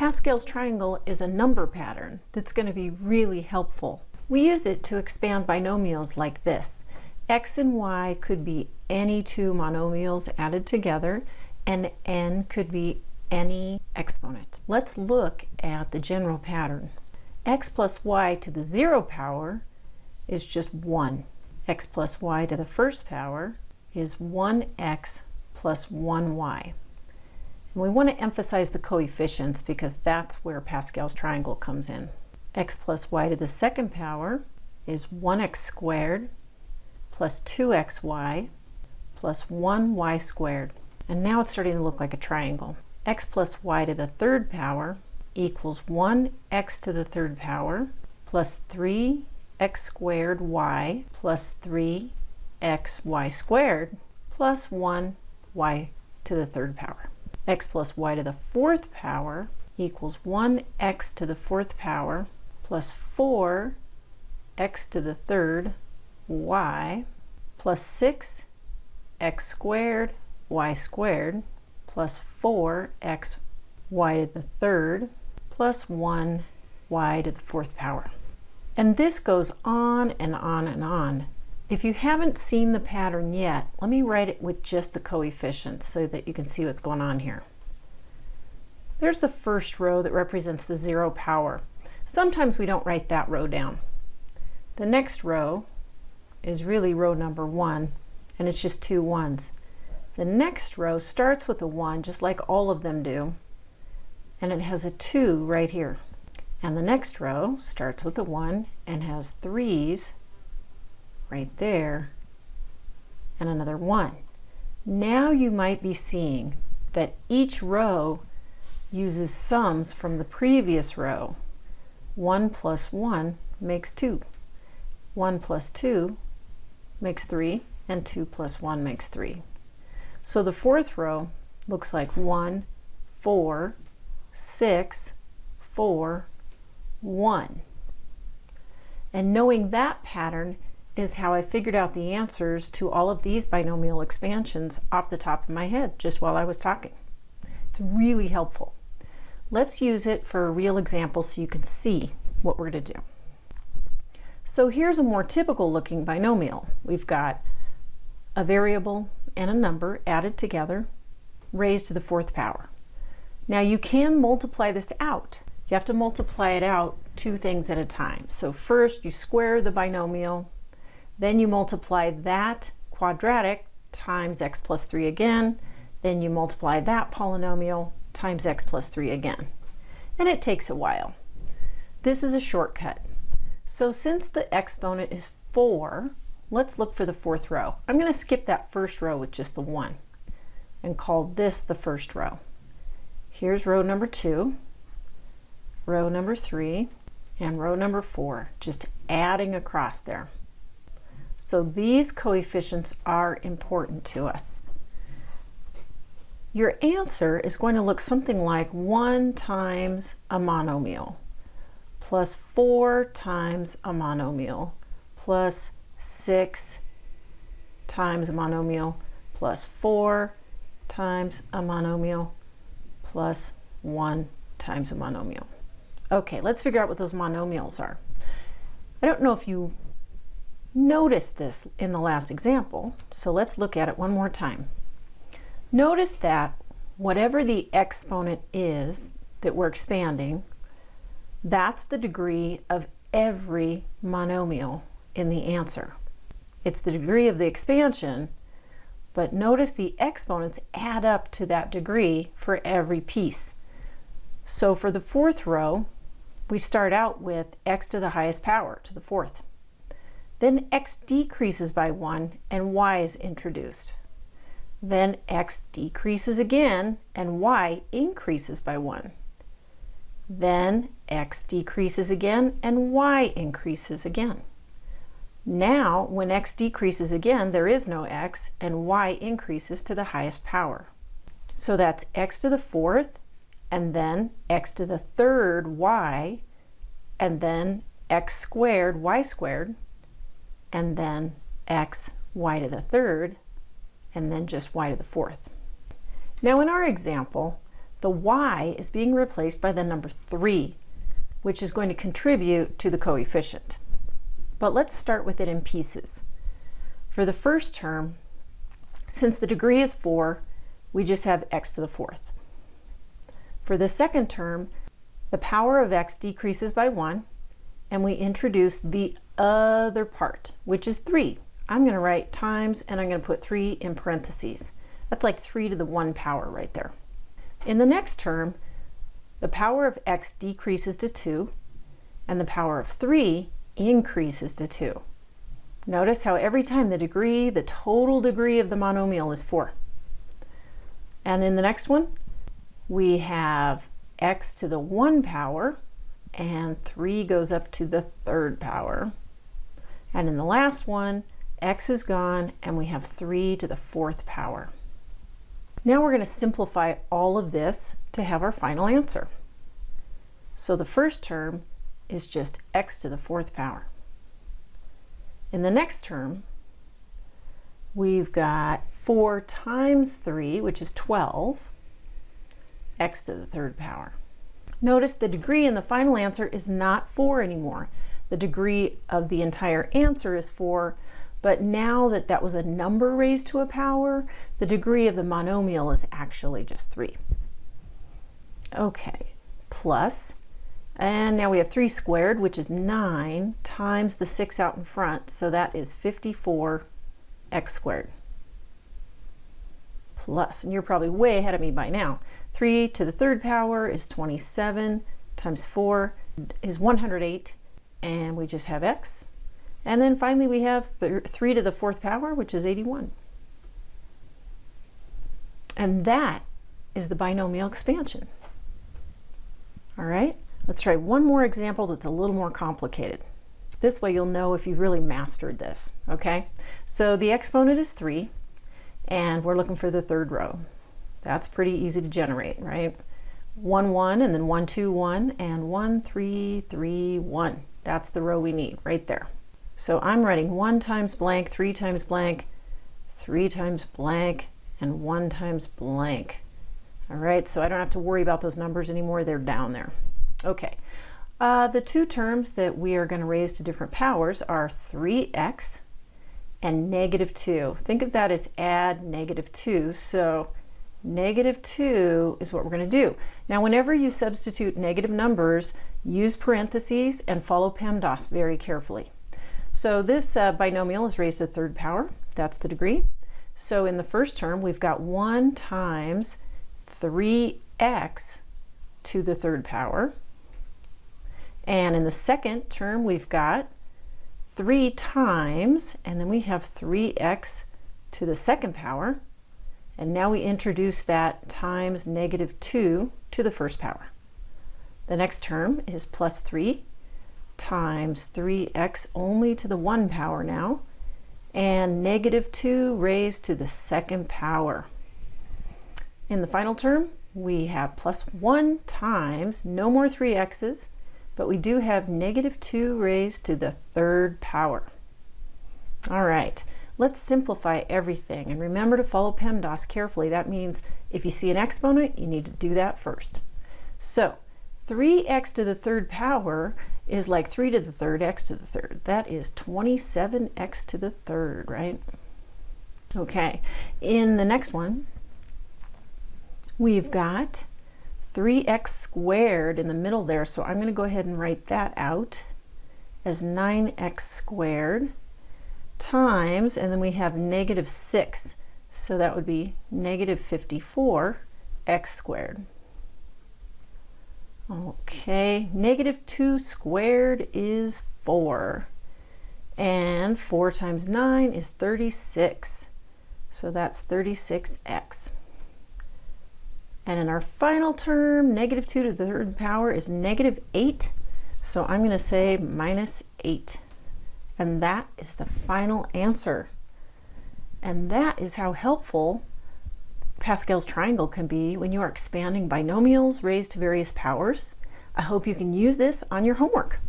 Pascal's triangle is a number pattern that's going to be really helpful. We use it to expand binomials like this. X and Y could be any two monomials added together, and n could be any exponent. Let's look at the general pattern. X plus y to the 0 power is just 1. X plus y to the first power is 1x plus 1y. And we want to emphasize the coefficients because that's where Pascal's triangle comes in. X plus y to the second power is 1x squared plus 2xy plus 1y squared. And now it's starting to look like a triangle. X plus y to the third power equals 1x to the third power plus 3x squared y plus 3xy squared plus 1y to the third power. X plus y to the fourth power equals 1x to the fourth power plus 4x to the third y plus 6x squared y squared plus 4x y to the third plus 1y to the fourth power. And this goes on and on and on. If you haven't seen the pattern yet, let me write it with just the coefficients so that you can see what's going on here. There's the first row that represents the 0 power. Sometimes we don't write that row down. The next row is really row number 1, and it's just 2 ones. The next row starts with a 1, just like all of them do, and it has a 2 right here. And the next row starts with a 1 and has 3's right there, and another 1. Now you might be seeing that each row uses sums from the previous row. 1 plus 1 makes 2. 1 plus 2 makes 3, and 2 plus 1 makes 3. So the fourth row looks like 1, 4, 6, 4, 1. And knowing that pattern is how I figured out the answers to all of these binomial expansions off the top of my head just while I was talking. It's really helpful. Let's use it for a real example so you can see what we're going to do. So here's a more typical looking binomial. We've got a variable and a number added together, raised to the fourth power. Now you can multiply this out. You have to multiply it out 2 things at a time. So first you square the binomial, then you multiply that quadratic times x plus 3 again, then you multiply that polynomial times x plus 3 again. And it takes a while. This is a shortcut. So since the exponent is 4, let's look for the fourth row. I'm going to skip that first row with just the 1 and call this the first row. Here's row number 2, row number 3, and row number 4, just adding across there. So these coefficients are important to us. Your answer is going to look something like 1 times a monomial plus 4 times a monomial plus 6 times a monomial plus 4 times a monomial plus 1 times a monomial. Okay, let's figure out what those monomials are. I don't know if you noticed this in the last example, so let's look at it one more time. Notice that whatever the exponent is that we're expanding, that's the degree of every monomial in the answer. It's the degree of the expansion, but notice the exponents add up to that degree for every piece. So for the fourth row, we start out with x to the highest power, to the fourth. Then x decreases by 1 and y is introduced. Then x decreases again and y increases by 1. Then x decreases again and y increases again. Now, when x decreases again, there is no x, and y increases to the highest power. So that's x to the fourth, and then x to the third y, and then x squared y squared, and then x y to the third, and then just y to the fourth. Now in our example, The y is being replaced by the number 3, which is going to contribute to the coefficient. But let's start with it in pieces. For the first term, since the degree is 4, we just have x to the 4th. For the second term, the power of x decreases by 1, and we introduce the other part, which is 3. I'm going to write times, and I'm going to put 3 in parentheses. That's like 3 to the 1 power right there. In the next term, the power of x decreases to 2, and the power of 3 increases to 2. Notice how every time the total degree of the monomial is 4. And in the next one, we have x to the 1 power, and 3 goes up to the 3rd power. And in the last one, x is gone, and we have 3 to the 4th power. Now we're going to simplify all of this to have our final answer. So the first term is just x to the 4th power. In the next term, we've got 4 times 3, which is 12, x to the 3rd power. Notice the degree in the final answer is not 4 anymore. The degree of the entire answer is 4, but now that that was a number raised to a power, the degree of the monomial is actually just 3. Okay, plus, and now we have 3 squared, which is 9, times the 6 out in front, so that is 54x squared. Plus, and you're probably way ahead of me by now, 3 to the 3rd power is 27, times 4 is 108, and we just have x. And then finally we have 3 to the 4th power, which is 81. And that is the binomial expansion. All right, let's try one more example that's a little more complicated. This way you'll know if you've really mastered this, okay? So the exponent is 3, and we're looking for the 3rd row. That's pretty easy to generate, right? 1, 1, and then 1, 2, 1, and 1, 3, 3, 1. That's the row we need right there. So I'm writing 1 times blank, 3 times blank, 3 times blank, and 1 times blank. All right, so I don't have to worry about those numbers anymore. They're down there. Okay, the 2 terms that we are going to raise to different powers are 3x and -2. Think of that as add -2. So -2 is what we're going to do. Now, whenever you substitute negative numbers, use parentheses and follow PEMDAS very carefully. So this binomial is raised to the 3rd power. That's the degree. So in the first term, we've got 1 times 3x to the 3rd power. And in the second term, we've got 3 times, and then we have 3x to the 2nd power. And now we introduce that times -2 to the 1st power. The next term is plus 3 times 3x only to the 1 power now, and -2 raised to the 2nd power. In the final term, we have plus 1 times, no more 3x's, but we do have -2 raised to the 3rd power. All right. Let's simplify everything, and remember to follow PEMDAS carefully. That means if you see an exponent, you need to do that first. So 3x to the 3rd power is like 3 to the 3rd x to the 3rd. That is 27x to the 3rd, right? Okay, in the next one, we've got 3x squared in the middle there, so I'm going to go ahead and write that out as 9x squared times, and then we have -6, so that would be -54x squared. Okay, -2 squared is 4, and 4 times 9 is 36, so that's 36x. And in our final term, -2 to the 3rd power is -8, so I'm going to say -8. And that is the final answer. And that is how helpful Pascal's triangle can be when you are expanding binomials raised to various powers. I hope you can use this on your homework.